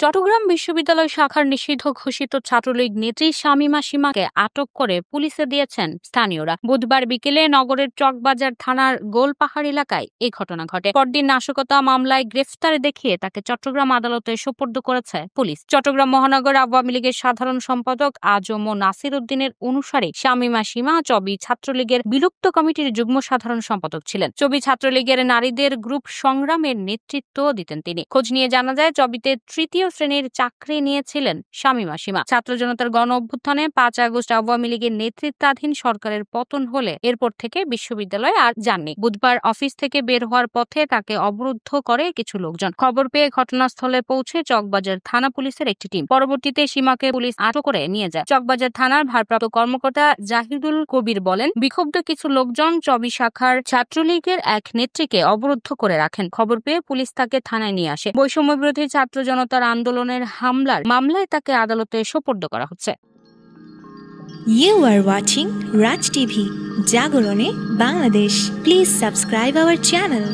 চট্টগ্রাম বিশ্ববিদ্যালয় শাখার নিষিদ্ধ ঘোষিত ছাত্রলীগ নেত্রী শামীমা সীমাকে আটক করে পুলিশে দিয়েছেন স্থানীয়রা। বুধবার বিকেলে নগরের চকবাজার থানার গোলপাহাড় এলাকায় এই ঘটনা ঘটে। পরদিন নাশকতা মামলায় গ্রেফতার দেখিয়ে তাকে চট্টগ্রাম আদালতে সোপর্দ করেছে পুলিশ। চট্টগ্রাম মহানগর আওয়ামী লীগের সাধারণ সম্পাদক আজম ও নাসির উদ্দিনের অনুসারী শামীমা সীমা চবি ছাত্রলীগের বিলুপ্ত কমিটির যুগ্ম সাধারণ সম্পাদক ছিলেন। চবি ছাত্রলীগের নারীদের গ্রুপ সংগ্রামের নেতৃত্ব দিতেন তিনি। খোঁজ নিয়ে জানা যায়, চবিতে তৃতীয় শ্রেণীর চাকরি নিয়েছিলেন শামীমা সীমা। ছাত্র জনতার গণ অভ্যুত্থানে 5 আগস্ট আওয়ামী লীগের নেতৃত্বাধীন সরকারের পতন হলে এরপর থেকে বিশ্ববিদ্যালয়ে আর যাননি। বুধবার অফিস থেকে বের হওয়ার পথে তাকে অবরুদ্ধ করে কিছু লোকজন। খবর পেয়ে ঘটনাস্থলে পৌঁছে চকবাজার থানা পুলিশের একটি টিম। পরবর্তীতে সীমাকে পুলিশ আটক করে নিয়ে যায়। চকবাজার থানার ভারপ্রাপ্ত কর্মকর্তা জাহিদুল কবির বলেন, বিক্ষুব্ধ কিছু লোকজন চবি শাখার ছাত্রলীগের এক নেত্রীকে অবরুদ্ধ করে রাখেন। খবর পেয়ে পুলিশ তাকে থানায় নিয়ে আসে। বৈষম্য বিরোধী ছাত্র জনতার আন্দোলনের হামলার মামলায় তাকে আদালতে সোপর্দ করা হচ্ছে। You are watching Raj TV, জাগরণে Bangladesh. Please subscribe our channel.